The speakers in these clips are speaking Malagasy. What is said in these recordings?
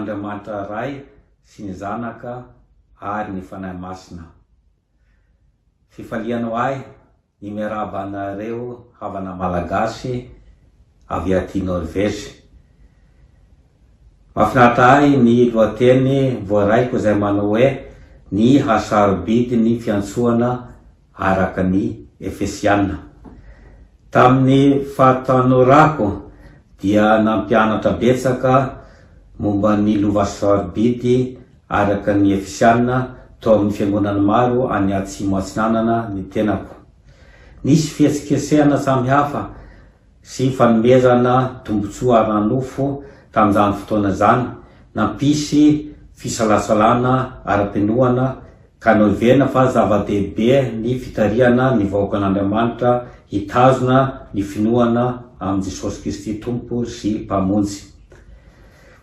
Andriamanitra Ray sy ny Zanaka ary ny Fanahy Masina. Fifalianao ahy ny miaraba anareo havana malagasy avy aty Norvezy. Mahafinaritra ahy ny lohateny voaraiko izay manao hoe ny hasarobidy ny fiantsoana araka ny Efesiana. Tamin'ny fahatanorako dia nampianatra betsaka momba ny lovasarobidy araka ny Efesiana tao amin'ny fiangonana maro any Atsimo Atsinanana ny tenako. Nisy fihetsikesehana samihafa sy fanomezana tombotsoa ara-nofo tamin'izany fotoana zany, nampisy fisalasalana ara-pinoana ka novena fa zava-dehibe ny fitariana ny vahoakan'Andriamanitra hitazona ny finoana amin'ny Jesosy Kristy Tompo sy mpamonjy.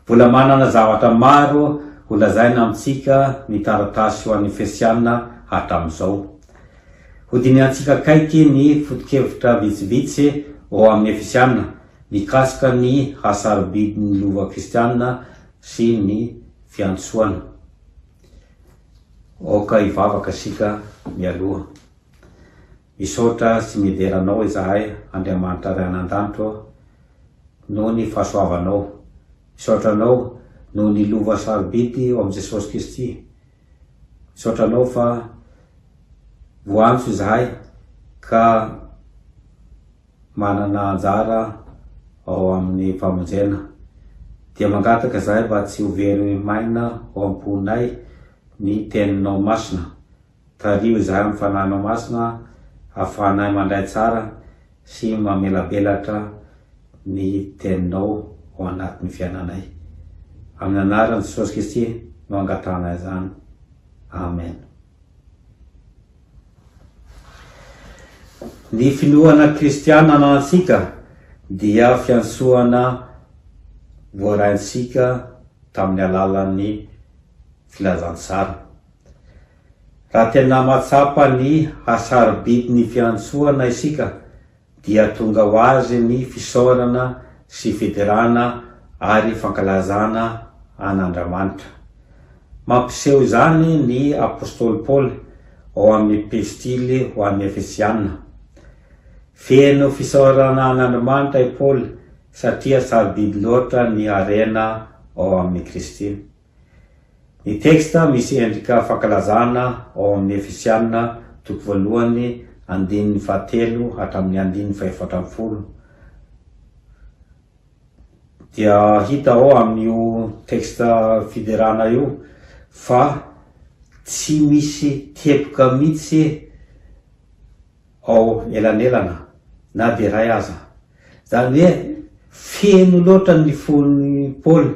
Vola manana zavatra maro holazaina amintsika ny taratasy ho an'ny Efesiana hatramin'izao. Hodiniantsika kaiky ny foto-kevitra vitsivitsy ao amin'ny Efesiana mikasika ny hasarobidin'ny lova kristianina sy ny fiantsoana. Oka hivavaka sika mialoha. Misaotra sy mideranao izahay Andriamanitra Ray aman-danitra noho ny fahasoavanao. Misaotranao noho ny lova sarobidy ao amin'ny Jesosy Kristy. Misaotranao fa voantso izahay ka manana anjara ao amin'ny famonjena. Dia mangataka izahay mba tsy ho very maina ao am-ponay ny teninao masina. Tario izahay amin'ny fananao masina, ahafahanay mandray tsara sy mamelabelatra ny teninao ao anatin'ny fiainanay. Amin'ny anaran'i Jesosy Kristy no angatana izany. Amen. Ny finoana kristiana anantsika dia fiantsoana voaraintsika tamin'ny alalan'ny filazantsara. Raha tena matsapa ny hasarobidy ny fiantsoana isika, dia tonga ho azy ny fisaorana sy fidirana ary fankalazana an'Andriamanitra. Mampiseho izany ny apôstôly Paoly ao amin'ny epistily ho an'ny Efesianina. Feno fisaorana an'Andriamanitra i Paoly satria sarobidy loatra ny harena ao amin'ny Kristy. Ny teksta misy endrika fankalazana ao amin'ny Efesianina 1:7 hatramin'ny 1:40. Dia hita ao amin'io teksta fiderana io fa tsy misy tepoka mihitsy ao elanelana na de ray aza. Zany hoe feno loatra ny fon'ny Paoly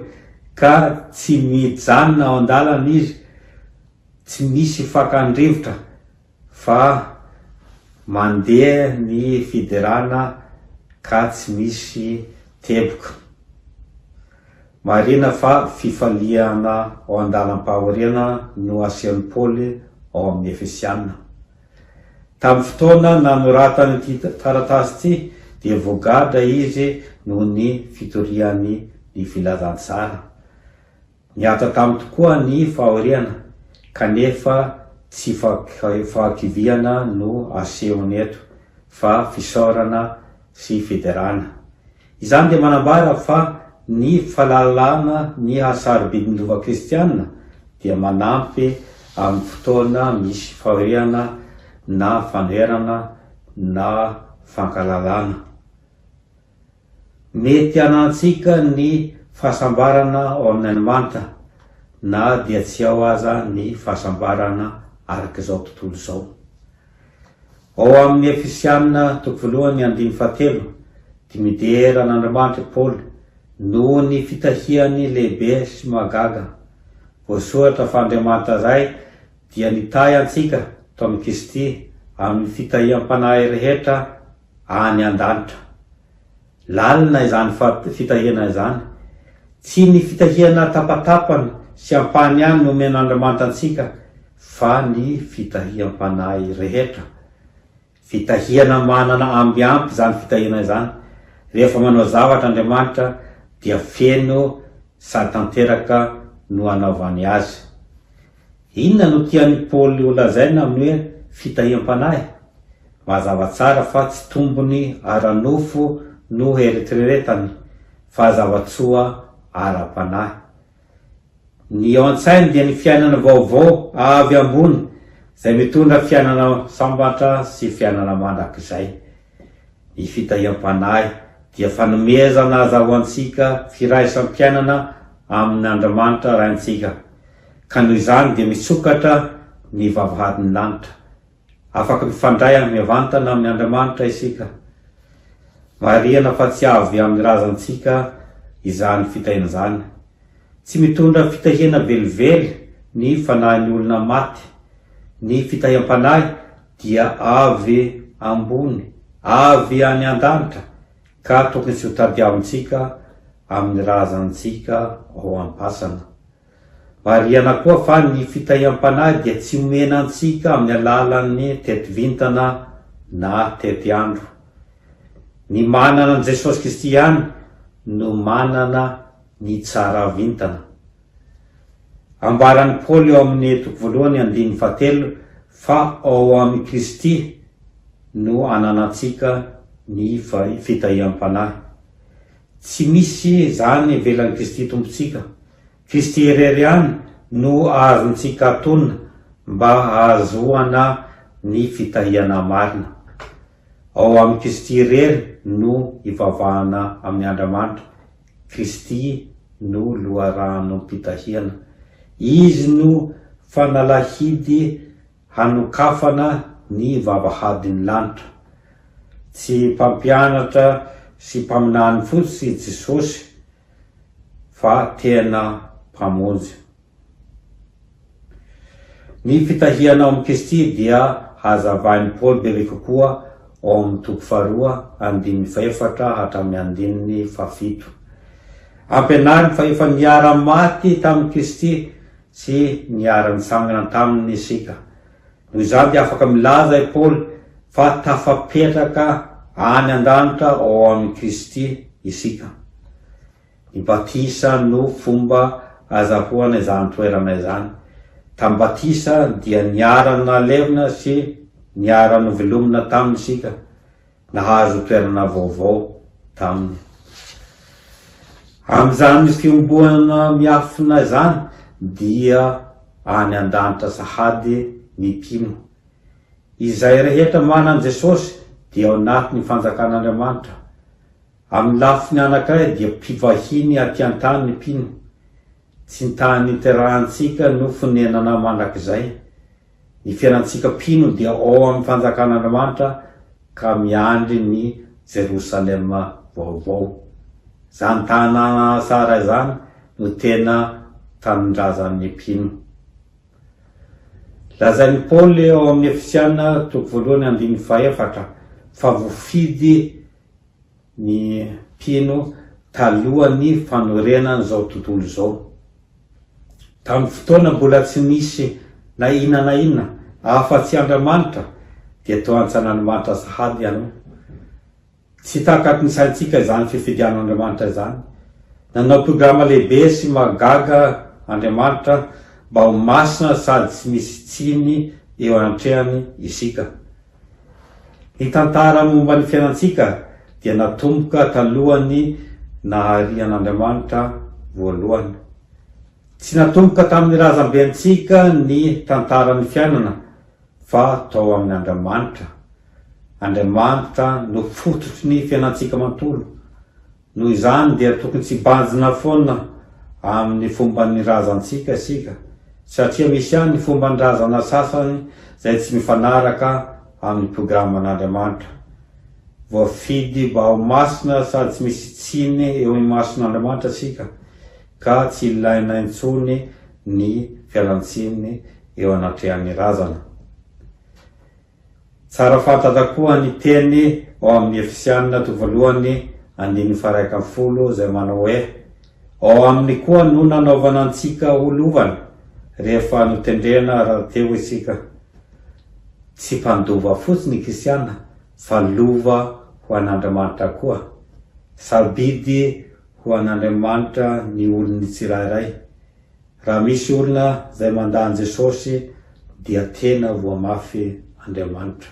ka tsy mijanona ao an-dalana izy, tsy misy fakandrivotra fa mandeha ny fiderana ka tsy misy tepoka. Marina fa fifaliana ao an-dalam-pahoriana no asehon'ny Paoly ao amin'ny Efesianina. Tamin'ny fotoana nanoratany ity taratasy ity dia voagadra izy noho ny fitoriany ny filazantsara. Niata taminy tokoa ny fahoriana, kanefa tsy fahakiviana no asehony eto, fa fisaorana sy fiderana. Izany dia manambara fa ny fahalalana ny hasarobidin-dova kristianina dia manampy amin'ny fotoana misy fahoriana na fanerana na fankalalana. Mety anantsika ny fahasambarana ao amin'ny Andriamanitra, na dia tsy ao aza ny fahasambarana arak'izao tontolo izao. Ao amin'ny Efesianina 1:7 dia midera an'Andriamanitra Paoly noho ny fitahiany lehibe sy magaga. Voasoratra fa Andriamanitra zay dia nitahy antsika tao amin'ny Kristy amin'ny fitahiam-panahy rehetra any an-danitra. Lalina izany fitahiana izany, tsy ny fitahiana tapatapana sy ampany ihany no omen'Andriamanitra antsika, fa ny fitahiam-panahy rehetra. Fitahiana manana ambiampy izany fitahiana izany. Rehefa manao zavatra Andriamanitra dia feno sady tanteraka no anaovany azy. Inona no tian'ny Paoly ho lazaina amin'ny hoe fitahiam-panahy? Mazava tsara fa tsy tombony ara-nofo no eritreretany, fa zavatsoa ara-panahy. Ny ao an-tsainy dia ny fiainana vaovao avy ambony, izay mitondra fiainana sambatra sy fiainana mandrakizay. Ny fitahiam-panahy dia fanomezana azahoantsika firaisam-piainana amin'ny Andriamanitra raintsika, ka noho izany dia misokatra ny vavahadin'ny lanitra. Afaka mifandray mivantana amin'ny Andriamanitra isika. Marihana fa tsy avy amin'ny razantsika izany fitahiana izany. Tsy mitondra fitahiana velively ny fanahin'ny olona maty. Ny fitahiam-panahy dia avy ambony, avy any an-danitra, ka tokony tsy ho tadiavintsika amin'ny razantsika ao am-pasana. Marihana koa fa ny fitahiam-panahy dia tsy omena antsika amin'ny alalan'ny tetivintana na tetiandro. Ny manana an' Jesosy Kristy ihany no manana ny tsara vintana. Ambaran'ny Paoly ao amin'ny 1:7 fa ao amin'ny Kristy no ananantsika ny fitahiam-panahy. Tsy misy zany velan'ny Kristy tompontsika. Kristy irery ihany no azontsika atonina mba ahazoana ny fitahiana marina. Ao amin'ny Kristy irery no ivavahana amin'ny Andriamanitra. Kristy no loharano mpitahiana. Izy no fanalahidy hanokafana ny vavahadin'ny lanitra. Tsy mpampianatra sy mpaminany fotsy Jesosy, fa tena mpamonjy. Ny fitahiana amin'ny Kristy dia hazavain'i Paoly bebe kokoa ao amin'ny toko faharoa 4 hatramin'ny 5. Ampianariny fa efa niara-maty tamin'i Kristy sy niara-nitsangana taminy isika. Noho izany dia afaka milaza i Paoly fa tafapetraka any an-danitra ao amin'ny Kristy isika. Ny batisa no fomba azahoana izany toerana izany. Tamin'ny batisa dia niarana levina sy niarana velomina taminy isika, nahazo toerana vaovao taminy. Amin'izany fiomboana miafina izany dia any an-danitra sahady ny mpino. Izay rehetra manana Jesosy dia ao anatin'ny fanjakan'Andriamanitra. Amin'ny lafiny anankiray dia mpivahiny aty an-tany ny mpino. Tsy tany iterahantsika no fonenana mandrakizay. Ny fiainantsika mpino dia ao amin'ny fanjakan'Andriamanitra ka miandry ny Jerosalema vaovao. Zany tanàna tsara izany no tena tanindrazan'ny mpino. Lazain'i Paoly ao amin'ny Efesiana 1:4 fa voafidy ny mpino talohan'ny fanorenana zao tontolo zao. Tamin'ny fotoana mbola tsy nisy na inona na inona afa-tsy Andriamanitra dia toa antsan'Andriamanitra sahady ianao. Tsy takaky ny saintsika izany fifidian'Andriamanitra izany. Nanao programa lehibe sy magaga Andriamanitra mba ho masina sady tsy misy tsiny eo an-trehany isika. Ny tantara momba ny fiainantsika dia natomboka talohan'ny naharian'Andriamanitra voalohany. Tsy natomboka tamin'ny razambentsika ny tantaran'ny fiainana fa tao amin'ny Andriamanitra. Andriamanitra no fototry ny fiainantsika manontolo. Noho izany dia tokony tsy banjina foana amin'ny fomba ny razantsika isika, satria misy ihany ny fomba ny razana sasany izay tsy mifanaraka amin'ny programan'Andriamanitra. Voafidy mba ho masina sady tsy misy tsiny eo amin'ny mason'Andriamanitra isika, ka tsy ilaina intsony ny fialantsiny eo anatrehan'ny razana. Tsara fantatra koa ny teny ao amin'ny Efesiana 1:1 izay manao hoe: ao aminy koa no nanaovana antsika olovana rehefa notendrena rahateo isika. Tsy mpandova fotsiny kristiana fa lova ho an'Andriamanitra koa. Sabidy ho an'Andriamanitra ny olony tsirairay. Raha misy olona izay mandany Jesosy dia tena voamafy Andriamanitra.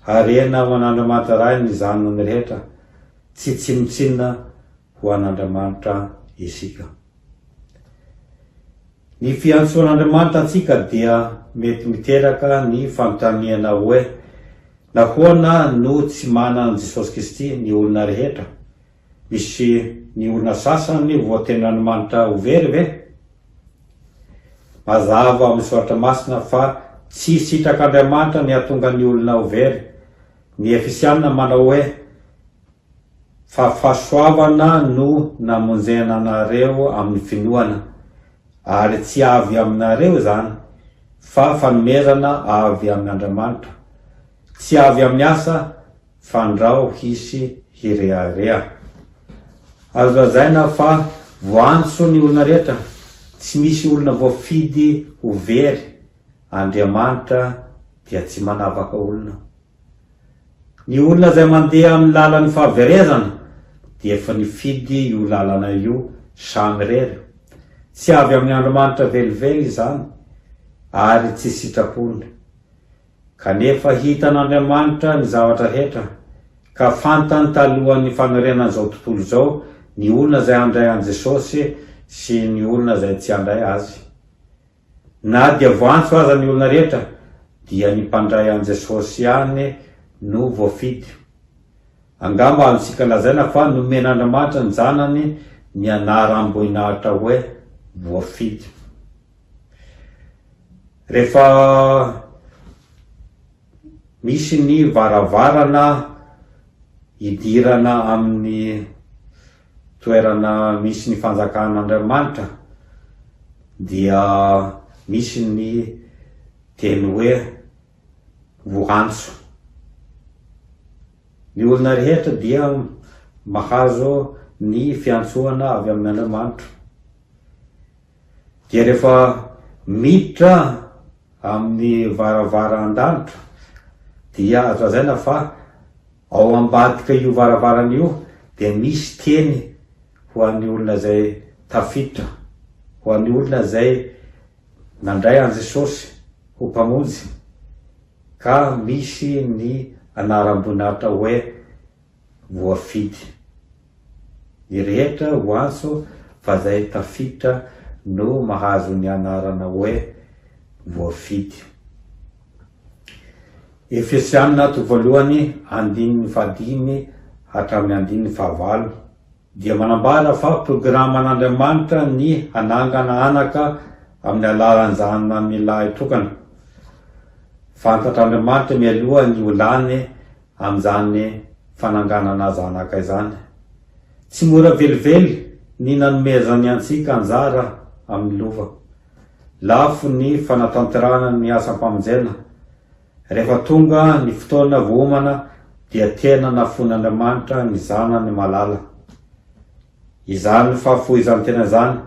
Harena ho an'Andriamanitra ray ny zanony rehetra, tsy tsinotsinona ho an'Andriamanitra isika. Ny fiantsoan'Andriamanitra antsika dia mety miteraka ny fanontaniana hoe: nahoana no tsy manana Jesosy Kristy ny olona rehetra? Misy ny olona sasany voatenin'Andriamanitra ho very ve? Mazava amin'ny soratra masina fa tsy sitrak'Andriamanitra ny ahatonga ny olona ho very. Ny Efesiana manao hoe: fa fahasoavana no namonjena anareo amin'ny finoana, ary tsy avy aminareo izany, fa fanomezana avy amin'Andriamanitra. Tsy avy amin'ny asa, fa ndrao hisy hirehareha. Azo lazaina fa voantso ny olona rehetra, tsy misy olona voafidy ho very. Andriamanitra dia tsy manavaka olona. Ny olona izay mandeha amin'ny lalan'ny fahaverezana dia efa nifidy io lalana io samy rery. Tsy avy amin'ny Andriamanitra velively izany, ary tsy sitrapony. Kanefa hitan'Andriamanitra ny zavatra rehetra, ka fantany talohan'ny fanorenana zao tontolo zao ny olona izay handray an Jesosy sy ny olona izay tsy handray azy. Na dia voantso aza ny olona rehetra, dia ny mpandray an Jesosy ihany no voafidy. Angamba amintsika lazaina fa nomen'Andriamanitra ny zanany ny anara amboninahitra hoe voafidy. Rehefa misy ny varavarana idirana amin'ny toerana misy ny fanjakan'Andriamanitra, dia misy ny teny hoe voantso. Ny olona rehetra dia mahazo ny fiantsoana avy amin'ny Andriamanitra. Dia rehefa miditra amin'ny varavaran-danitra dia azo lazaina fa ao ambadika io varavarana io dia misy teny ho an'ny olona zay tafiditra, ho an'ny olona zay nandray an Jesosy ho mpamonjy, ka misy ny anaram-boninahitra hoe voafidy. Ny rehetra ho antso fa zay tafiditra no mahazo ny anarana hoe voafidy. Efesianina to voalohany 5:5 hatramin'ny 5:9 dia manambara fa programan'Andriamanitra ny hanangana anaka amin'ny alalan'izany milahy tokana. Fantatr'Andriamanitra mialoha ny olany amin'izany fananganana zanaka izany. Tsy mora velively ny nanomezany antsika anjara amin'ny lova. Lafo ny fanatanterahana ny asam-pamonjena. Rehefa tonga ny fotoana voamana dia tena nafon'Andriamanitra ny zanany malala. Izany fahafoizany tena zany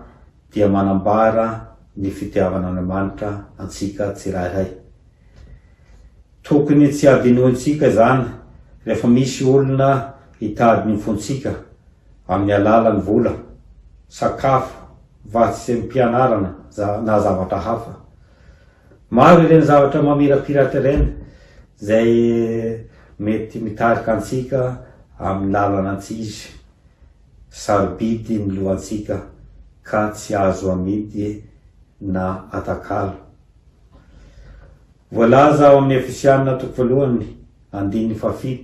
dia manambara ny fitiavan'Andriamanitra antsika tsirairay. Tokony tsy adinointsika zany rehefa misy olona hitady ny fontsika amin'ny alalan'ny vola, sakafo, vatsim-pianarana na zavatra hafa. Maro ireny zavatra mamirapiratra ireny zay mety mitarika antsika amin'ny lalan'antsizy, sarobidy ny lohantsika ka tsy azo amidy na atakalo. Voalaza ao amin'ny Efesianina 1:7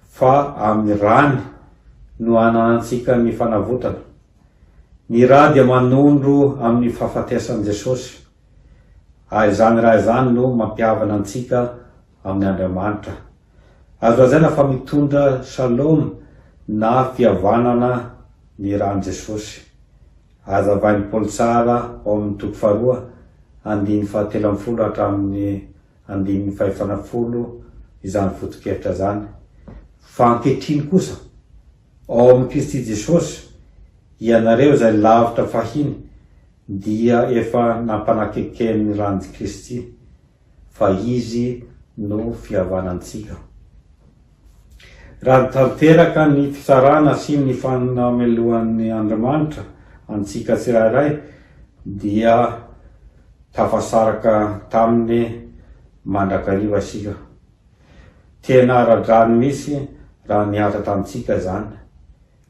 fa amin'ny rany no ananantsika ny fanavotana. Ny rà dia manondro amin'ny fahafatesan'i Jesosy. Izany raha izany no mampiavana antsika amin'ny Andriamanitra. Azo lazaina fa mitondra shalom na fihavanana ny ràn'i Jesosy. Hazavain'i Paoly tsara ao amin'ny 2:5 hatramin'ny 5:50 izany foto-kevitra zany. Fa ankehitriny kosa ao amin'ny Kristy Jesosy ianareo zay lavitra fahiny dia efa nampanakekeny ràn'i Kristy, fa izy no fihavanantsika. Raha tanteraka ny fisarana sy ny fanamelohan'ny Andriamanitra antsika tsirairay dia tafasaraka taminy mandrakariva sika. Tena radrany misy raha niatra tamintsika zany.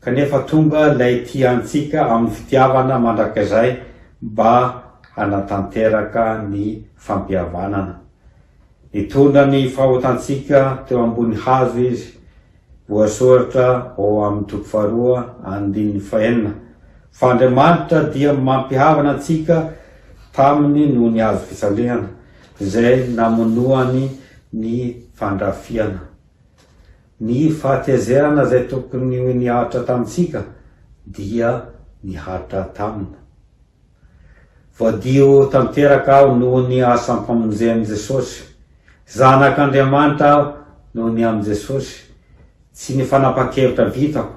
Kanefa tonga lay tiantsika amin'ny fitiavana mandrakizay mba hanatanteraka ny fampihavanana. Nitondra ny fahotantsika teo ambony hazo izy, voasoratra ao amin'ny 2:2 fa Andriamanitra dia mampihavana antsika taminy noho ny hazo fisalehana zay namonoany ny fandrafiana. Ny fahatezerana zay tokony nihatra tamitsika dia nihatra tamina. Voadio tanteraka aho noho ny asam-pamonjen'i Jesosy. Zanak'Andriamanitra aho noho ny amin'i Jesosy. Tsy ny fanapa-kevitra vitako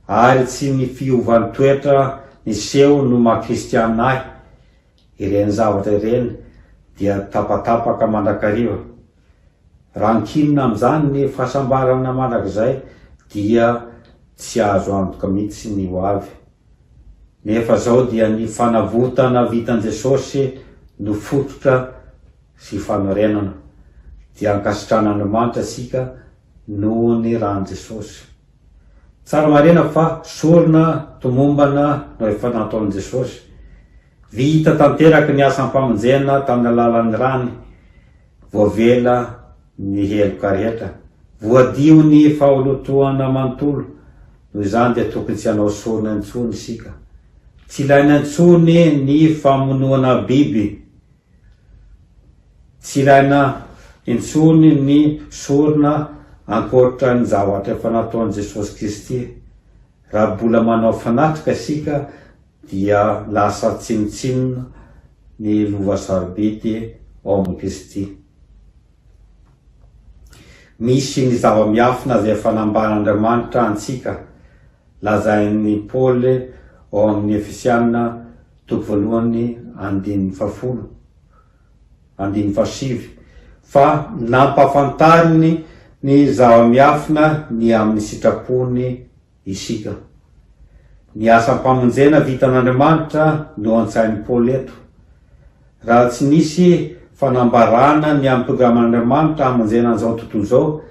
ary tsy ny fiovan'ny toetra niseho no maha-kristianina ahy. Ireny zavatra ireny dia tapatapaka mandrakariva. Rankinina amin'izany ny fahasambarana mandrakizay dia tsy azo antoka mihitsy ny ho avy. Nefa zao dia ny fanavotana vitan'i Jesosy no fototra sy fanorenana. Dia ankasitran'Andriamanitra sika noho ny ràn'i Jesosy. Tsara marena fa sorona tomombana no efa nataon'i Jesosy. Vita tanteraka ny asam-pamonjena tamin'ny alalan'ny rany, voavela ny heloka rehetra, voadio ny faholotoana manontolo. Noho izany dia tokony tsy hanao sorona intsony isika. Tsy ilaina intsony ny famonoana biby. Tsy ilaina intsony ny sorona ankoatra ny zavatra efa nataon'i Jesosy Kristy. Raha mbola manao fanatrika isika dia lasa tsinotsinona ny lova sarobidy ao amin'ny Kristy. Misy ny zava-miafina zay fanambaran'Andriamanitra antsika, lazain'ny Paoly ao amin'ny Efesiana 2:1-7, fa nampafantariny ny zava-miafina ny amin'ny sitrapony isika. Ny asam-pamonjena vitan'Andriamanitra no antsain'ny Paoly eto. Raha tsy nisy fanambarana ny amin'ny programan'Andriamanitra hamonjena an'izao tontolo izao,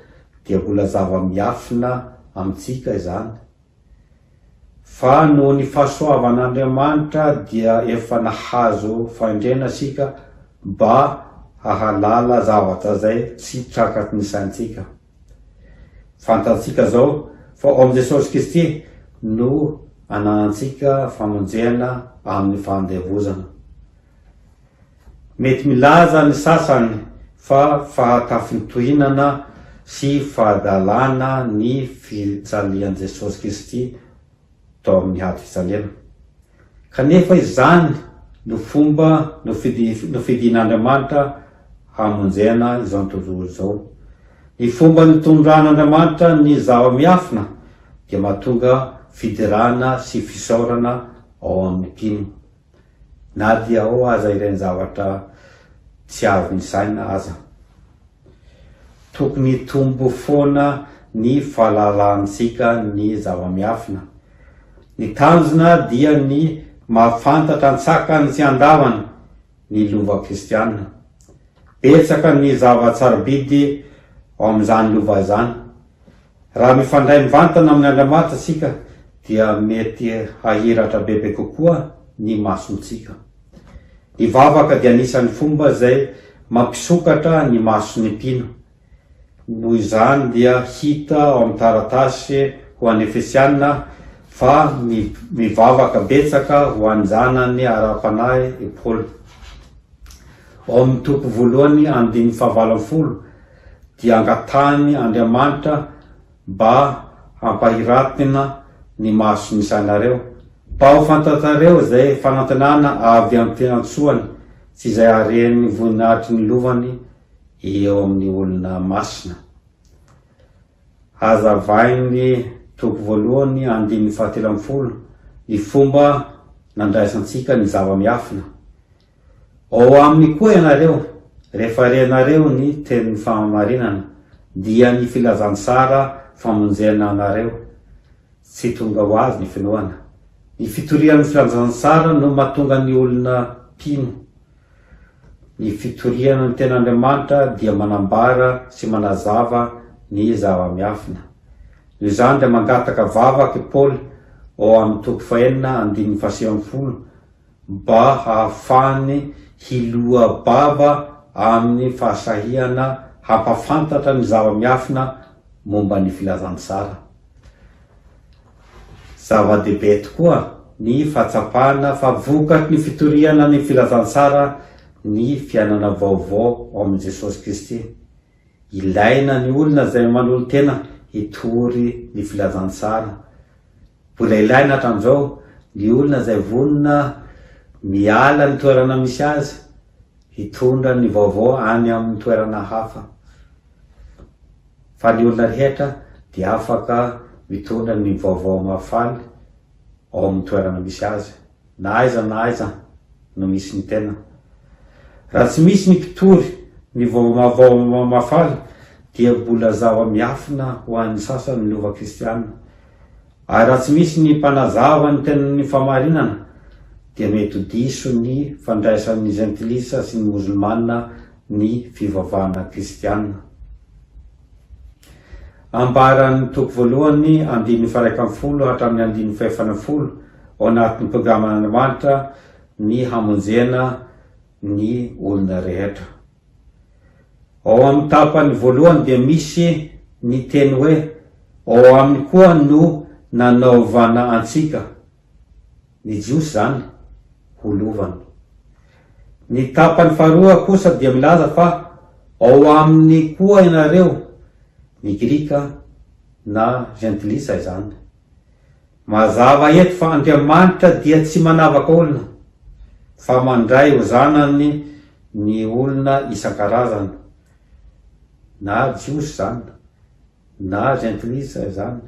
dia mbola zava-miafina amintsika izany. Fa noho ny fahasoavan'Andriamanitra dia efa nahazo faindrena sika mba hahalala zavatra zay tsy trakaky ny saintsika. Fantatsika zao fa ao amin'i Jesosy Kristy no ananantsika famonjena amin'ny fandevozana. Mety milaza ny sasany fa fahatafintohinana sy fahadalana ny fijalian'i Jesosy Kristy tao amin'ny ady fijaliana. Kanefa izany no fomba no fidin'Andriamanitra hamonjena izao tontolo izao. Ny fomba nitondran'Andriamanitra ny zava-miafina dia mahatonga fidirana sy fisaorana ao amin'ny mpino. Na dia ao aza ireny zavatra tsy avy ny saina aza. Tokony tombo foana ny fahalalantsika ny zava-miafina. Ny tanjona dia ny mahafantatra antsakany sy andavany ny lova kristianina. Betsaka ny zava-tsarobidy ao amin'izany lova izany. Raha mifandray mivantana amin'ny Andriamanitra sika dia mety hahiratra bebe kokoa ny masontsika. Ny vavaka dia anisan'ny fomba zay mampisokatra ny mason'ny mpino. Noho izany dia hita ao amin'ny taratasy ho an'ny Efesiana fa mivavaka betsaka ho an'ny zanany ara-panahy Paoly. Ao amin'ny toko 1:7 dia angatahany Andriamanitra mba hampahiratina ny mason'ny sainareo, mba ho fantatrareo zay fanantenana avy amin'ny fiantsoany tsy izay hareny voninahitry ny lovany eo amin'ny olona masina. Hazavainy toko 1:7 ny fomba nandraisantsika ny zava-miafina. Ao aminy koa ianareo, rehefa renareo ny tenin'ny fahamarinana, dia ny filazantsara famonjena anareo, tsy tonga ho azy ny finoana. Ny fitorian'ny filazantsara no mahatonga ny olona mpino. Ny fitoriana ny ten'Andriamanitra dia manambara sy manazava ny zava-miafina. Izany dia mangataka vavaky Paoly ao amin'ny toko 4:7 mba hahafahany hiloha bava amin'ny fahasahiana hampafantatra ny zava-miafina momba ny filazantsara. Zava-dehibe tokoa ny fahatsapana fa vokatry ny fitoriana ny filazantsara ny fiainana vaovao ao amin'i Jesosy Kristy. Ilaina ny olona zay manolo tena hitory ny filazantsara. Mbola ilaina hatram'izao ny olona zay vonona miala ny toerana misy azy, hitondra ny vaovao any amin'ny toerana hafa. Fa ny olona rehetra dia afaka mitondra ny vaovao mafaly ao amin'ny toerana misy azy, na aiza no misy ny tena. Raha tsy misy ny mpitory ny vaovao mafaly dia mbola zava-miafina ho an'ny sasany ny lova kristianina. Ary raha tsy misy ny mpanazava ny tenan'ny famarinana dia mety ho diso ny fandraisan'ny gentilisa sy ny musulmana ny fivavahana kristianina. Ambaran'ny toko 1:1-10 hatramin'ny 1:6 ao anatin'ny programan'Andriamanitra ny hamonjena ny olona rehetra. Ao amin'ny tapany 1 dia misy ny teny hoe ao aminy koa no nanaovana antsika, ny jiosy zany, ho lovany. Ny tapany 2 kosa dia milaza fa ao aminy koa ianareo, ny grika na gentilisa izany. Mazava eto fa Andriamanitra dia tsy manavaka olona. fa mandray ho zanany ny olona isan-karazany, na jiosy zany, na gentilisa zany,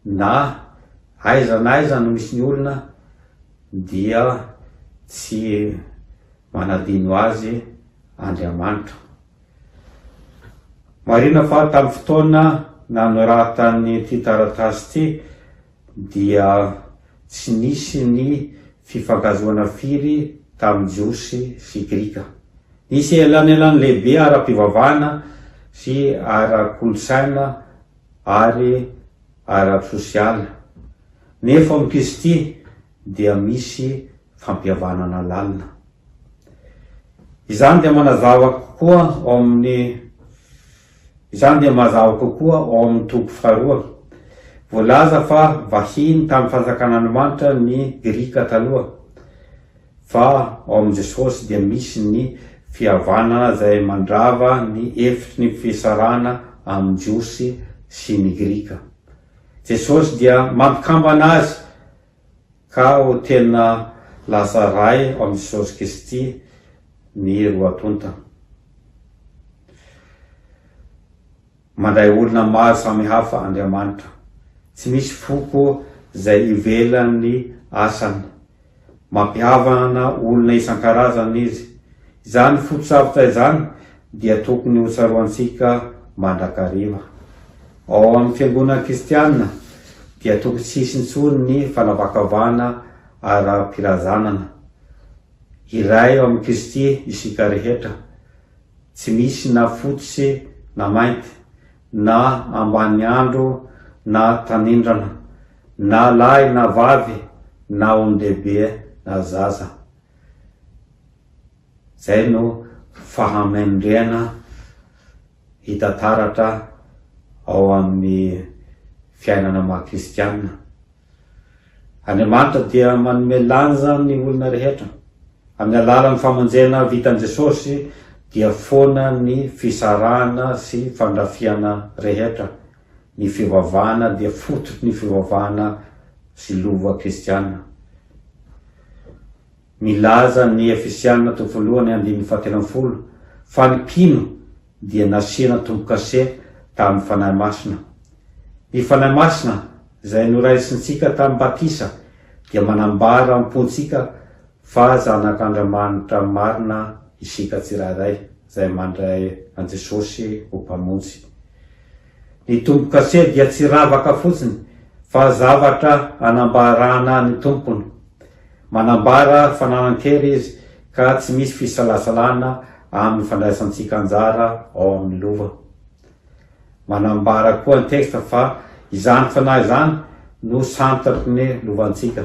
na aiza no misy ny olona dia tsy manadino azy Andriamanitra. Marina fa tamin'ny fotoana nanoratany ty taratasy ty dia tsy nisy ny fifankazoana firy tamin'ny jiosy sy grika. Nisy elany lehibe ara-pivavahana sy ara-kolotsaina ary ara-sosialy. Nefa amin'ny Kristy dia misy fampihavanana lalina. Izany dia mazava kokoa ao amin'ny toko faharoa. Voalaza fa vahiny tamin'ny fanjakan'Andriamanitra ny grika taloha, fa ao amin'ny Jesosy dia misy ny fihavanana izay mandrava ny efitry ny fisarana amin'ny jiosy sy ny grika. Jesosy dia mampikambana azy ka ho tena lasa ray ao amin'ny Jesosy Kristy ny roa tonta. Mandray olona maro samy hafa Andriamanitra. Tsy misy foko izay ivelan'ny asany. Mampihavana olona isan-karazany izy. Izany foto-tsavitra izany dia tokony ho tsaroantsika mandrakariva. Ao amin'ny fiangonana kristianina dia tokony tsy hisy intsony ny fanavakavahana ara-pirazanana. Iray ao amin'ny Kristy isika rehetra. Tsy misy na fotsy na mainty, na ambany andro na tanindrana, na lahy na vavy, na olon-dehibe na zaza. Zay no fahamendrena hita taratra ao amin'ny fiainana maha-kristianina. Andriamanitra dia manome lanja ny olona rehetra. Amin'ny alalan'ny famonjena vitan'i Jesosy dia foana ny fisarahana sy fandrafiana rehetra. Ny fivavahana dia fototry ny fivavahana sy lova kristianina. Milaza ny Efesianina 1:1-7 fa ny mpino dia nasiana tombo-kase tamin'ny fanahy masina. Ny fanahy masina izay noraisintsika tamin'ny batisa dia manambara ampontsika fa zanak'Andriamanitra marina isika tsirairay izay mandray an Jesosy ho mpamonjy. Ny tombo-kase dia tsy ravaka fotsiny fa zavatra anambarana ny tompony. Manambara fananan-kery izy ka tsy misy fisalasalana amin'ny fandraisantsika anjara ao amin'ny lova. Manambara koa ny teksta fa izany fanahy izany no santatry ny lovantsika.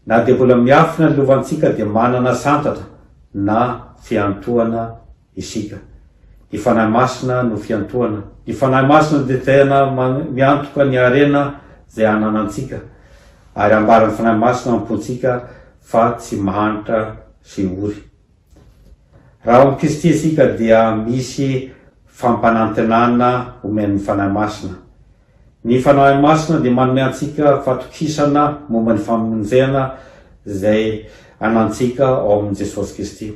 Na dia mbola miafina ny lovantsika dia manana santatra na fiantohana isika. Ny fanahy masina no fiantohana. Ny fanahy masina dia tena miantoka ny arena izay ananantsika. Ary ambaran'ny fanahy masina ampontsika fa tsy mahantra sy ory. Raha ao amin'ny Kristy isika dia misy fampanantenana omen'ny fanahy masina. Ny fanahy masina dia manome antsika fatokisana momba ny famonjena izay anantsika ao amin'ny Jesosy Kristy.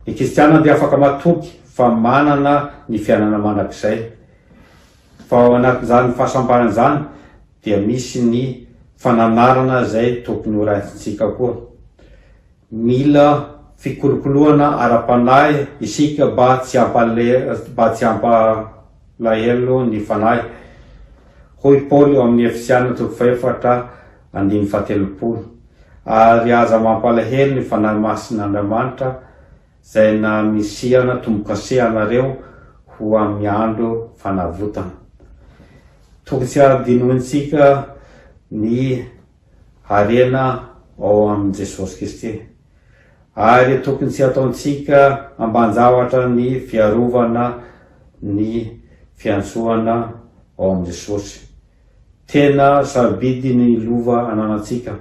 Ny kristianina dia afaka matoky fa manana ny fiainana mandrakizay. Fa ao anatin'izany fahasambarana izany dia misy ny fananarana izay tokony ho raisitsika koa. Mila fikolokoloana ara-panahy isika mba tsy hampalahelo ny fanahy. Hoy Paoly amin'ny Efesianina 4:1-7 ary aza mampalahelo ny fanahy masin'Andriamanitra izay na misihana tombo-kase anareo ho amin'ny andro fanavotana. Tokony tsy adinointsika ny harena ao amin'ny Jesosy Kristy. Ary tokony tsy ataontsika amban-javatra ny fiarovana ny fiantsoana ao amin'ny Jesosy. Tena sarobidy ny lova ananantsika.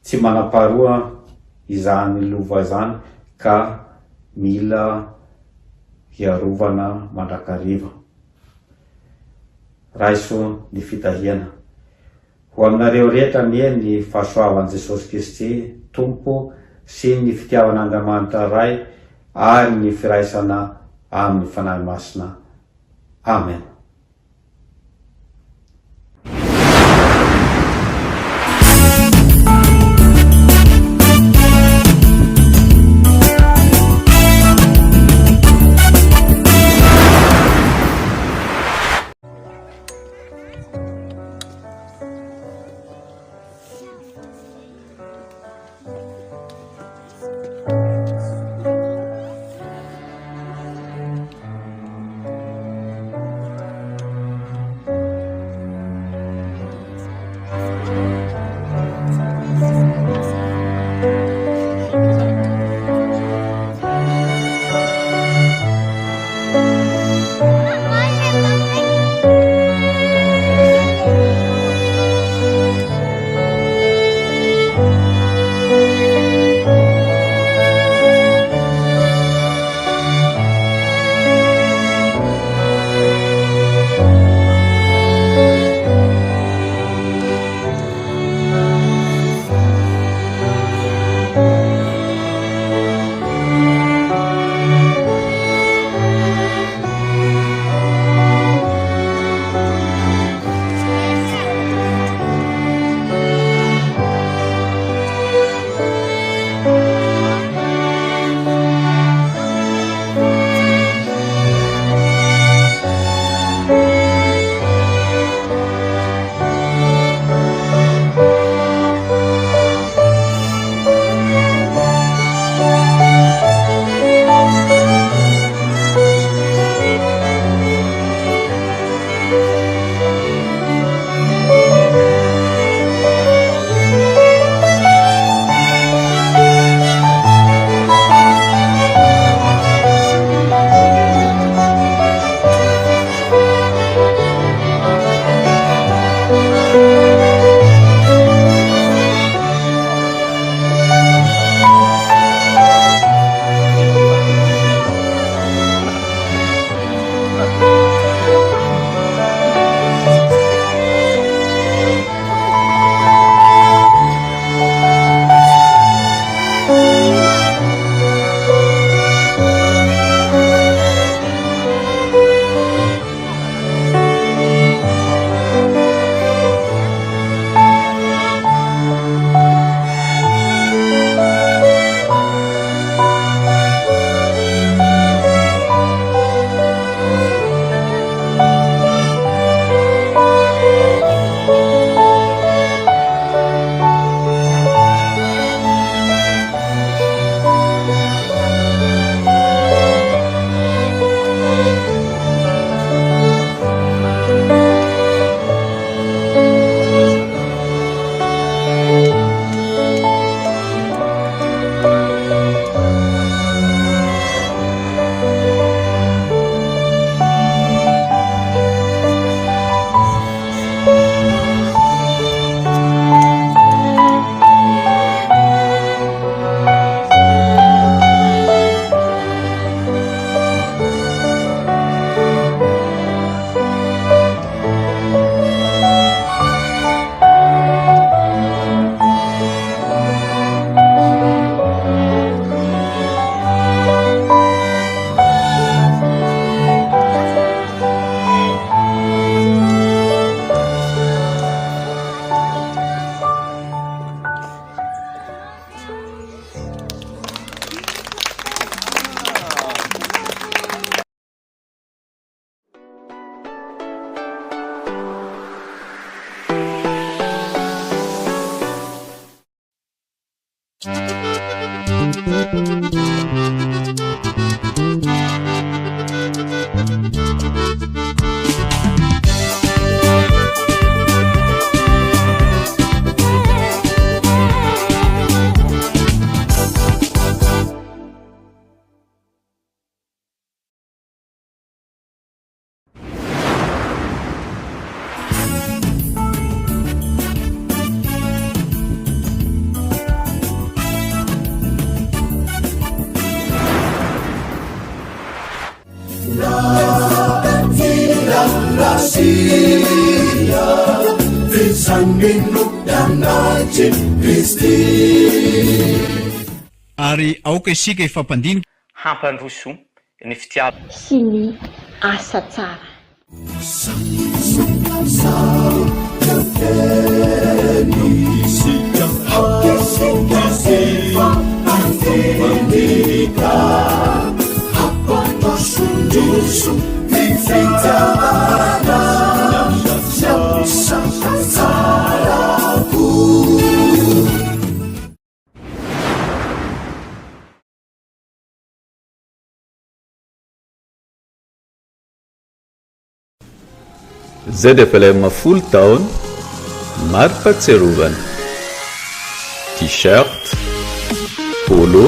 Tsy manaparoa izany lova izany ka mila hiarovana mandrakariva. Raiso ny fitahiana. Ho aminareo rehetra ny fahasoavan'i Jesosy Kristy Tompo sy ny fitiavan'Andriamanitra ray ary ny firaisana amin'ny fanahy masina. Amen. Sia, Visan minuk dan najib Kristi. ary aoka isika ifampandinika hampandroso ny fitiava sy ny asa tsara. ZFLM full taona mari-pahatsiarovana t-shirt, polo,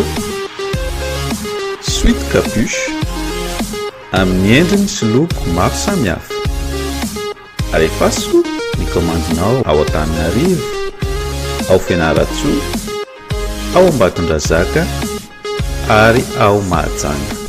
sweat capuche amin'ny endriny sy loko maro samihafa. Alefaso ny komandinao ao Antananarivo, ao Fianarantsoa, ao Ambatondrazaka ary ao Mahajanga.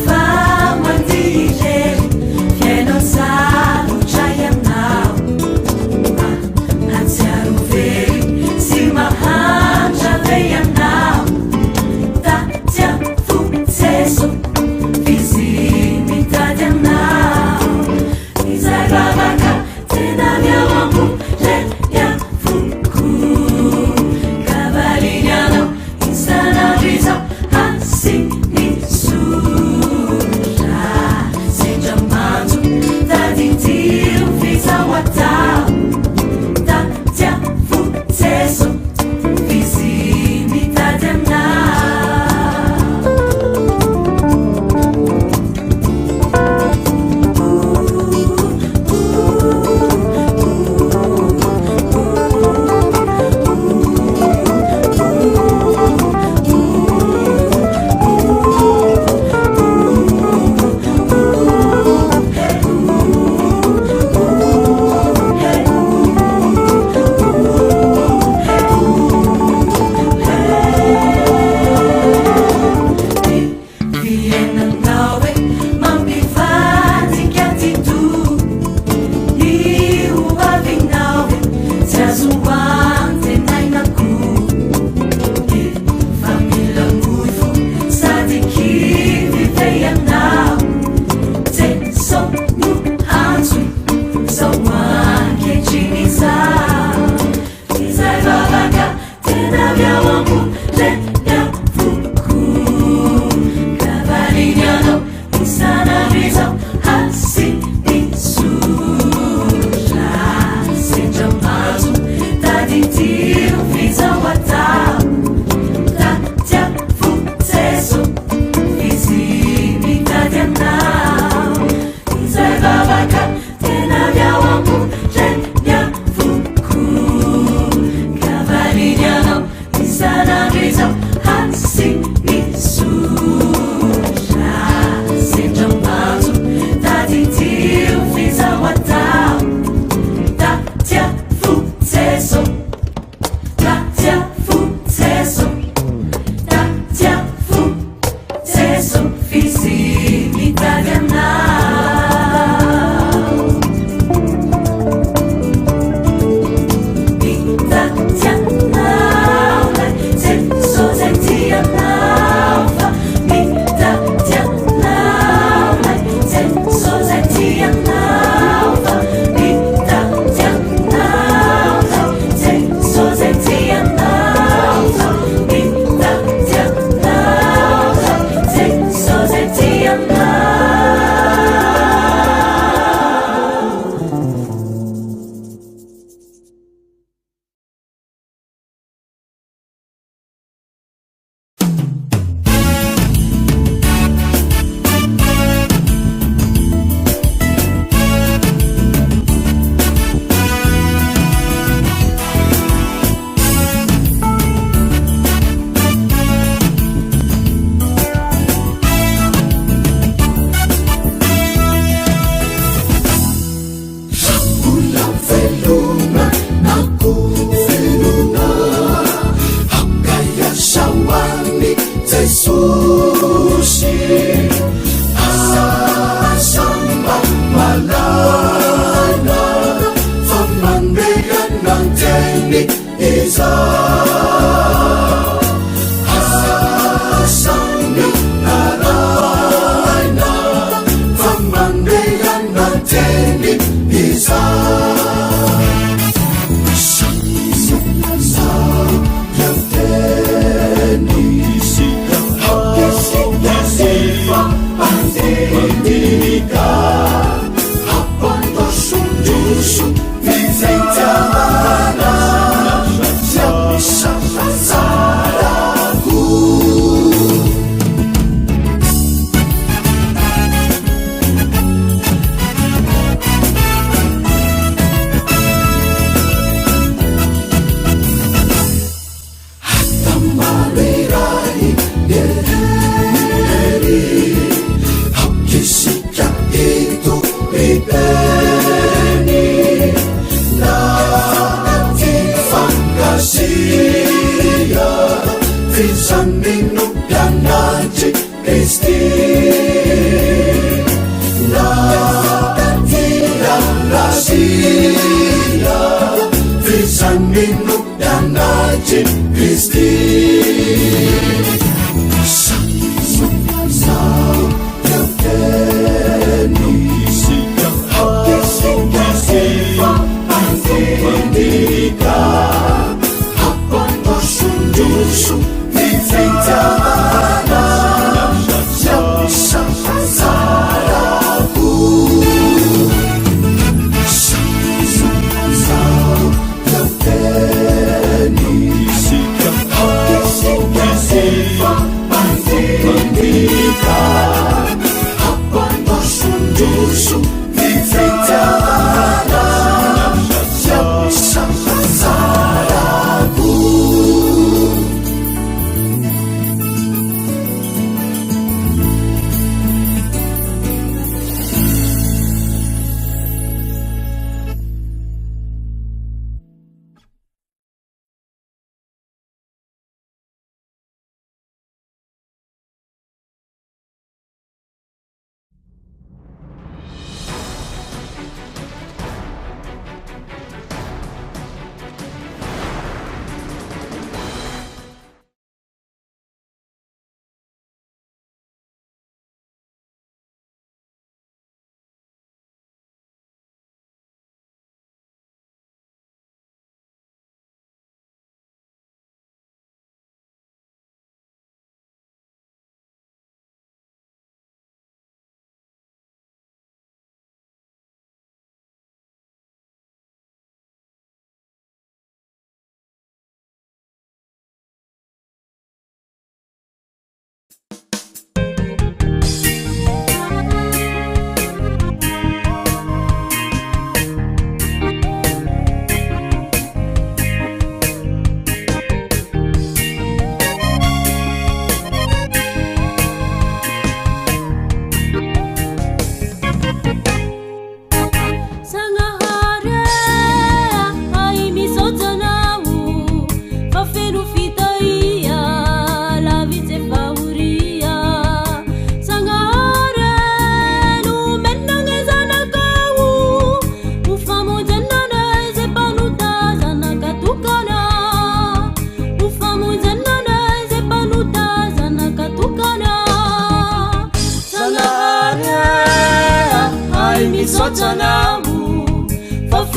Fa Sim.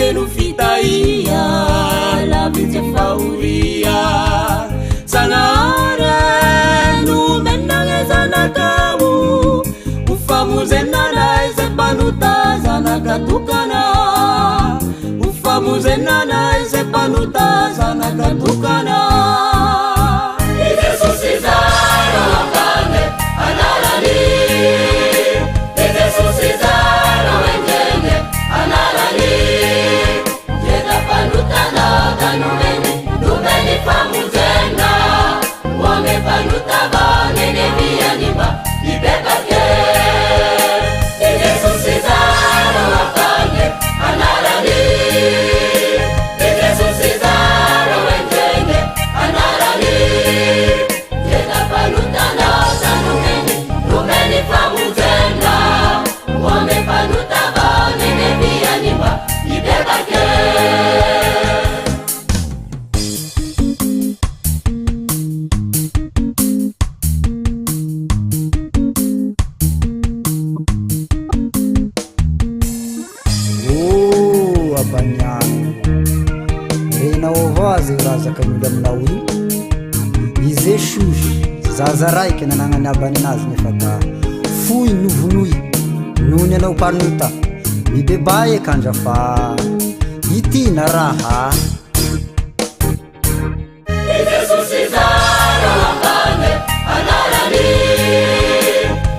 feno fitaia lavitsy fauria Sanare no menagna zanakao ufamuzenana izay mpanuta zanakatokana ufamuzenana izay mpanuta zanakatokana Jesus Cesaro akane analani Jesus Cesaro engenge analani jeda panuta na ganumeni numeni famuzena wame panuta banene bianiba ibekake Jesus Cesaro akane analani Jesus Cesaro engenge analani jeda panuta na ganumeni numeni famuzena wame panuta banene bianiba ibekake Aminao izy shushy zaza raiky nananany abany anazy nefa da foy novonoy nony anao panuta mibeba ekandra fa ity na raha Jesus Cesaro akane analani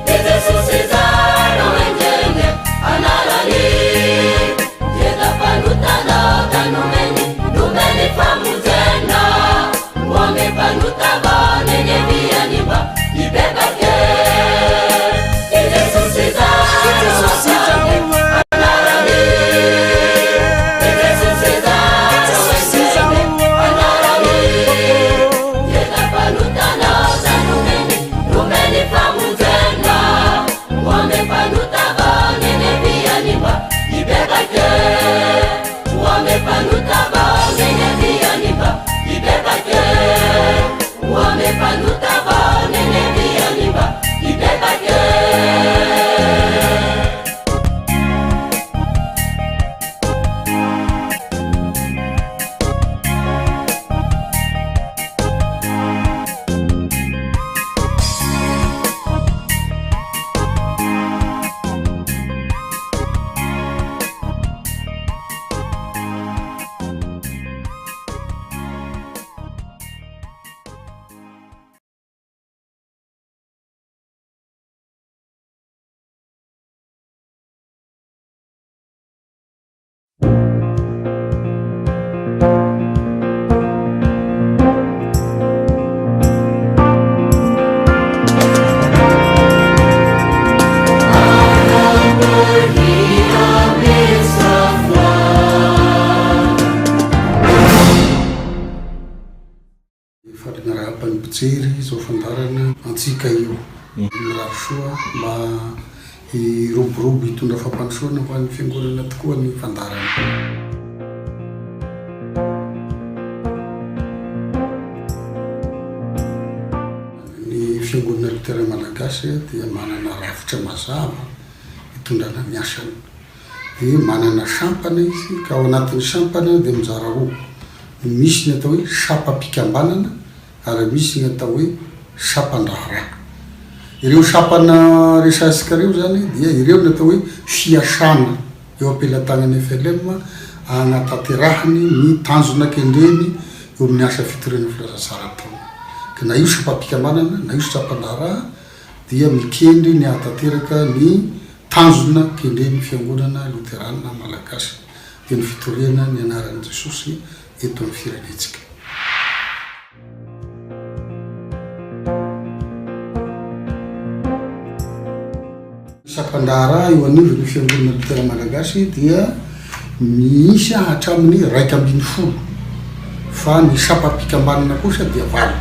Jesus Cesaro engenge analani jeda panuta na ganumeni numeni famuzena wame panuta banene bianiba ibekake Jesus Cesaro analani Jesus Cesaro analani jeda panuta na ganumeni numeni famuzena wame panuta banene bianiba ibekake wame panuta banene bianiba ibekake wame panuta banene bianiba ibekake Jery zao fandarana antsika io mirary soa mba iroborobo hitondra fampandrosoana ho an'ny fiangonana tokoa ny fandarana. Ny fiangonana Lutera Malagasy dia manana rafitra mazava hitondrana ny asany. Dia manana sampana izy ka ao anatin'ny sampana dia mizara roa. Misy ny atao hoe sapam-pikambanana ary misy ny atao hoe sapan-draharaha. Ireo sapana resasika ireo zany dia ireo ny atao hoe fiasana eo am-pelantagnan'ny FLM anatanterahany ny tanjona kendreny eo amin'ny asa fitoriana filazantsara-taona. Ka na io sapam-pikambanana na io sapan-draharaha dia mikendry ny atanteraka ny tanjona kendreny fiangonana Luterana Malagasy dia ny fitoriana ny anaran'i Jesosy eto amin'ny firenetsika. Sapan-draharaha eo anivon'ny fiangonana Lutera Malagasy dia misy hatramin'ny 140 fa ny sapam-pikambanana kosa dia 8.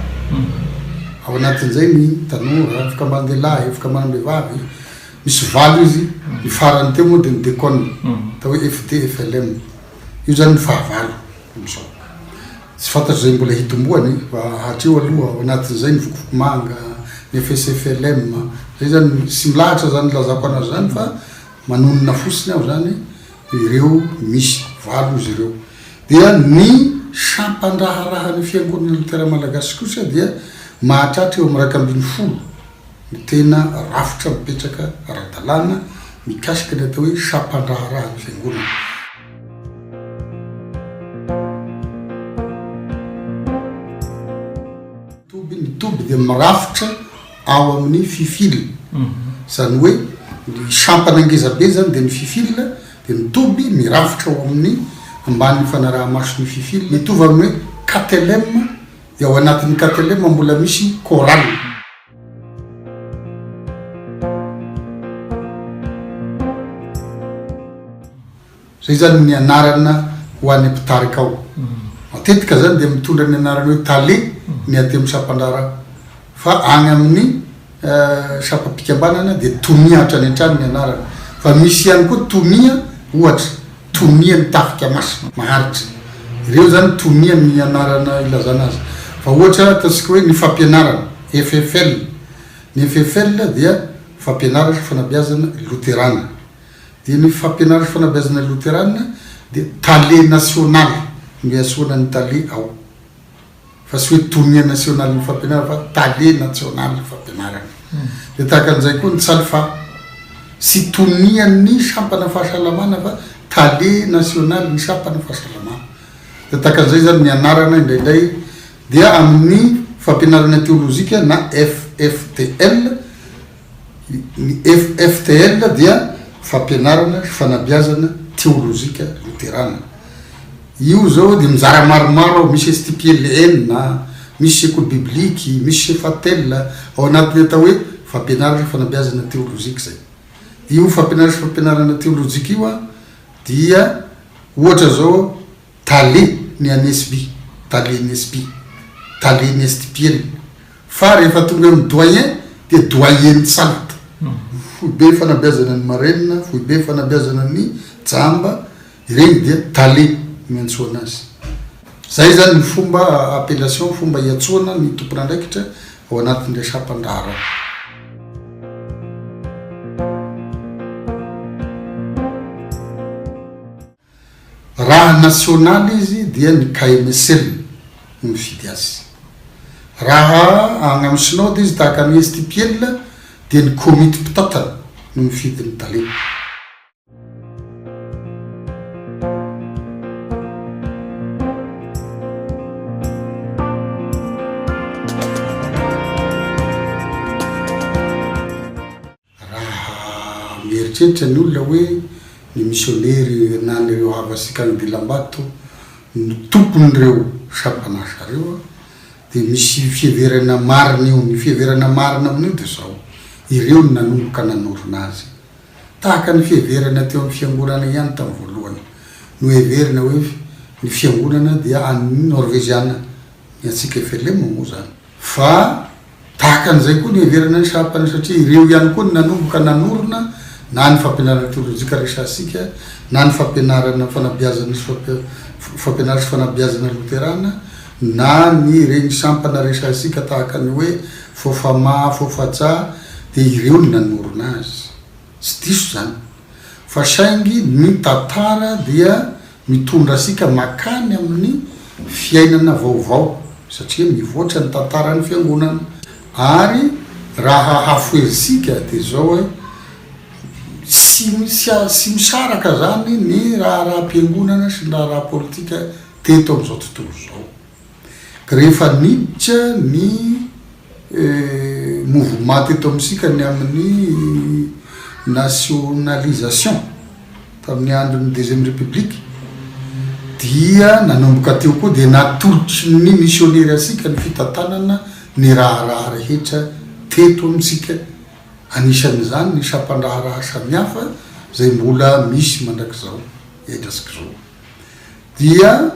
Ao anatin'izay ny tanora, fikambanan-dehilahy, fikambanan-behivavy, misy 8 izy. Ny farany teo moa dia ny dekona atao hoe FD FLM. Io zany ny fahavalo amizao. Tsy fantatro zay mbola hitomboany fa hatreo aloha ao anatin'izay ny vokokomanga, ny FSFLM, zay zany sy milahatra zany lazako anazy zany fa manonona fotsiny aho zany ireo misy valo izy ireo. Dia ny sampandraharaha ny fiangonana Lutera Malagasy kosa dia mahatratra eo amin'ny 250 ny tena rafitra mipetraka ara-dalàna mikasika ny atao hoe sampandraharaha ny fiangonana. Ny toby dia mirafitra ao amin'ny fifily. Zany hoe ny sampana ngezabe zany dia ny fifily dia ny toby mirafitra ao amin'ny ambany fanaraha-mason'ny fifily. Mitovy amin'ny hoe KTLM dia ao anatin'ny KTLM mbola misy chorale. Zay zany ny anarana ho an'ny mpitarika ao. Matetika zany dia mitondra ny anarana hoe tale ny aty amin'ny sampandraharaha. Fa agny amin'ny sapam-pikambanana dia tomia hatrany an-trano ny anarana. Fa misy ihany koa tomia ohatra tomia ny tafika masina maharitra. Ireo zany tomia ny anarana ilazana azy. Fa ohatra ataontsika hoe ny fampianarana FFL. Ny FFL dia fampianarana fanabeazana Luterana. Dia ny fampianarana fanabeazana Luterana dia tale national ny asoana ny tale ao. Fa sy hoe tomia national ny fampianarana fa tale national ny fampianarana. Dia tahaka an'izay koa ny tsalfa sy tomia ny sampana fahasalamana fa tale national ny sampana fahasalamana. Dia tahaka an'izay zany ny anarana indraindray dia amin'ny fampianarana teolozika na FFTL. Ny FFTL dia fampianarana fanabeazana teolozika Luterana. Io zao dia mizara maromaro, misy STPLN, misy école biblique, misy Chefatel, ao anatin'ny atao hoe fampianarana fanabeazana teolozika zay. Io fampianarana teolozika io dia ohatra zao tale ny ANSB, tale NSB, tale ny STPL. Fa rehefa tonga amin'ny doyen dia doyen salta. Foibe fanabeazana ny marenina, foibe fanabeazana ny jamba, ireny dia tale miantsoana azy. Zay zany ny fomba appellation, fomba iantsoana ny tompon'andraikitra ao anatin'ilay sampandraharaha. Raha nasionaly izy dia ny KMSL no mifidy azy. Raha agny amin'ny synode izy tahaka ny STPL dia ny komity mpitatana no mifidy ny tale. Raha mieritreritra ny olona hoe ny missionnery na nireo havasika ny Dilambato ny tompon'ireo sampanasa reo dia misy fiheverana marina eo. Ny fiheverana marina amin'io dia zao ireo ny nanomboka nanorina azy. Tahaka ny fiheverana teo amin'ny fiangonana ihany tamin'ny voalohany no heverina hoe ny fiangonana dia any Norveziana ny antsika FLM moa zany. Fa tahaka an'izay koa ny heverana ny sampana satria ireo ihany koa ny nanomboka nanorina na ny fampianarana teolozika resasika na ny fampianarana fanabeazana fanabeazana Luterana na ny reny sampana resasika tahaka ny hoe Fofama, Fofatsa dia ireo ny nanorina azy. Tsy diso zany fa saingy ny tantara dia mitondra asika makany amin'ny fiainana vaovao satria mivoatra ny tantaran'ny fiangonana. Ary raha hafoezisika dia zao hoe sy misaraka zany ny raha-piangonana sy ny raha-politika teto amin'izao tontolo zao. Rehefa niditra ny mouvement teto amintsika ny amin'ny nationalisation tamin'ny andron'ny deuxième république dia nanomboka teo koa dia natolotry ny missionnaire asika ny fitantanana ny raharaha rehetra teto amintsika. Anisan'izany ny sampandraharaha samihafa zay mbola misy mandrakizao edrasik'izao. Dia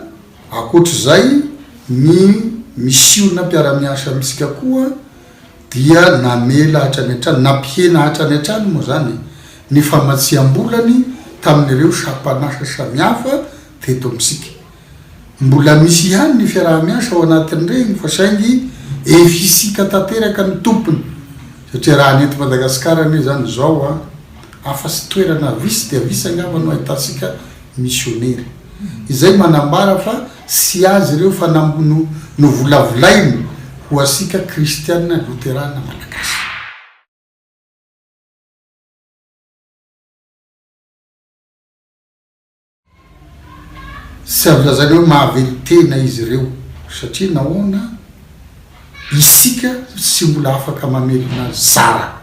akoatr'izay ny misiona mpiara-miasa amintsika koa dia namela hatrany an-trano, nampihena hatrany an-trano moa zany ny famatsiam-bolany tamin'ireo sampanasa samihafa teto amintsika. Mbola misy ihany ny fiaraha-miasa ao anatin'ireny fa saingy efisika tanteraka ny tompony satria raha nety Madagasikara anie zany zao afa-tsy toerana visy dia visy angamba no ahitasika missionnaire. izay manambara fa sy azy ireo fa no volavolainy ho asika kristianina luterana malagasy. Sy avylazany hoe mahavely tena izy ireo satria nahoana isika sy mbola afaka mamelona zara.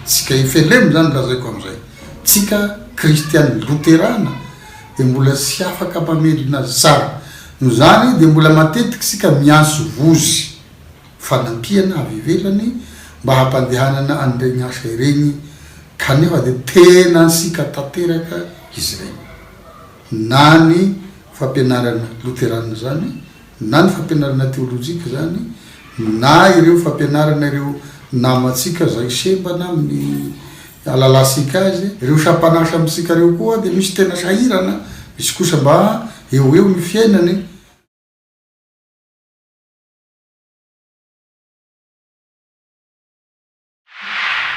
Tsika Efelema zany lazaiko am'izay, tsika kristianina luterana de mbola sy afaka mamelona zara. No zany de mbola matetiky sika mianso vozy fanampiana avy ivelany mba hampandehanana an'iregny asa iregny, kanefa de tena sika tanteraka izy regny, na ny fampianarana luterana zany, na ny fampianarana teolojika zany, na ireo fampianarana ireo namatsika zay sebana amin'ny alalasika azy, ireo sapanasa amitsika reo koa de misy tena sahirana, misy kosa mba eo ny fiainany.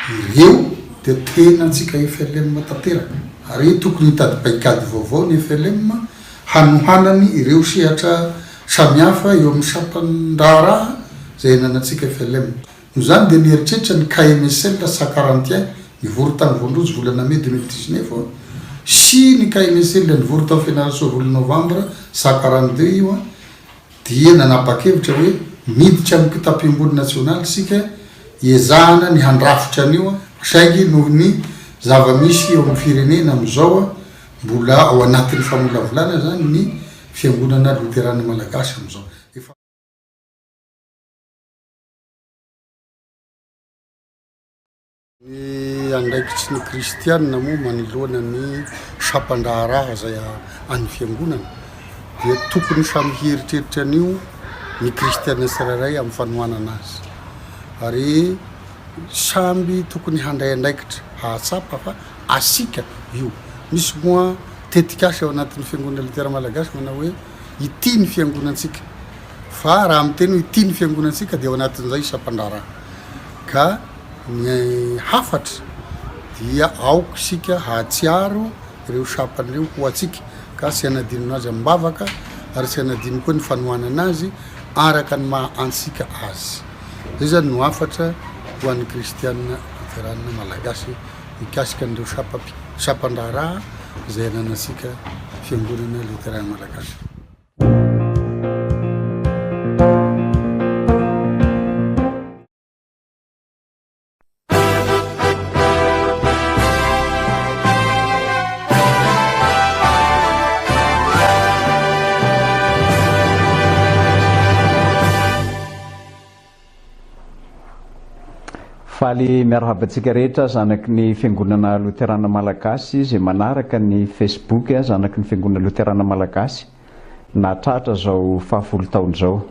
Ireo de tena antsika Efelema tanteraka, ary tokony hitady paikady vaovao ny Efelema hanohanany ireo sehatra samihafa eo amin'ny sapan-draharaha zay nanantsika Efelema. No zany de nieritreritra ny KMSL sa 41 nivory tany voandrozy volana mai 2019 sy ny KMSL nivory tao Fédération volana Novembre sa 42 io dia nanapa-kevitra hoe miditra amin'ny kitapo-ambony nasionaly sika iezahana ny handrafitra an'io saingy noho ny zava-misy eo amin'ny firenena am'izao mbola ao anatin'ny famolavolana zany ny fiangonana luterana malagasy am'izao. Ny andraikitsy ny kristianina moa manoloana ny sapan-draharaha zay any fiangonana dia tokony samy hieritreritra an'io ny kristianina tsirairay amin'ny fanohanana azy, ary samby tokony handray andraikitra hahatsapa fa asika io. Misy moa tetikasa ao anatin'ny fiangonana luterana malagasy manao hoe ity ny fiangonantsika, fa raha miteny hoe ity ny fiangonantsika dia ao anatin'izay sapan-draharaha, ka ny hafatra dia aoko sika hahatsiaro ireo sapan'ireo ho atsika, ka sy hanadinona azy ambavaka ary sy hanadino koa ny fanohanana azy araka ny maha antsika azy. Zay zany no hafatra ho an'ny kristianina luterana malagasy mikasika an'ireo sapan-draharaha zay ananasika fiangonana luterana malagasy. Faly miarahaba antsika rehetra zanaky ny fiangonana luterana malagasy zay manaraka ny Facebook zanaky ny fiangonana luterana malagasy natratra zao 10 taona zao,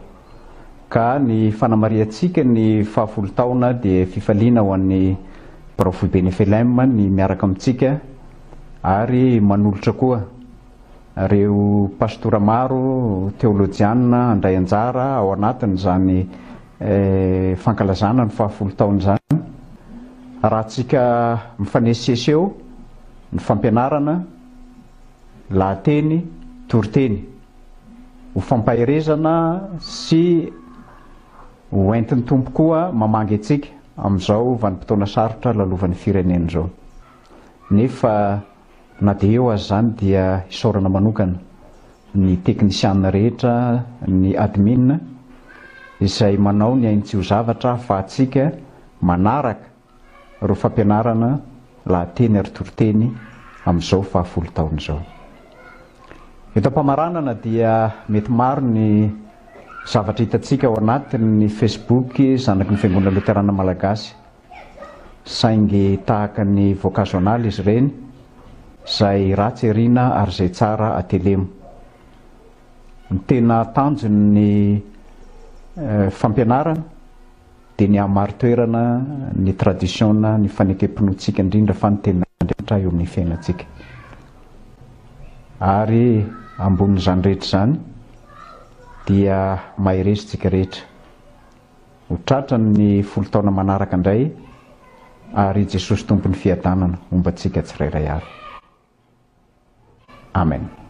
ka ny fanamariatsika ny 10 taona dia fifaliana ho an'ny Prof Ben Efelema ny miaraka amintsika, ary manolotra koa reo pastora maro teolojianina andray anjara ao anatiny zany fankalazana ny 10 taona zany. Raha tsika mifanesisesy eo ny fampianarana lahateny toriteny ho fampahirezana sy ho entin'ny tompo koa mamangy atsika am'izao vanim-potoana sarotra lalovan'ny firenena zao. Nefa na dia eo azy zany dia isaorana manokana ny teknisianina rehetra, ny admin izay manao ny ainy-tsy ho zavatra fa atsika manaraka reo fampianarana lahateny ary toriteny am'izao 10 taona zao. Eto am-pamaranana dia mety maro ny zavatra hitatsika ao anatin'ny Facebook zanaky ny fiangonana luterana malagasy, saingy tahaka ny vocational izy reny zay ratsy erina ary zay tsara atelemo. Ny tena tanjony ny fampianarana dia ny amaro-toerana ny traditionna ny fanekempinotsika indrindra fa ny tena andritra eo amin'ny fiainatsika, ary ambonin'izany rehetra zany dia mahirezitsika rehetra ho tratra ny 10 taona manaraka indray, ary Jesosy tompony fiadanana omba antsika tsirairay avy. Amen.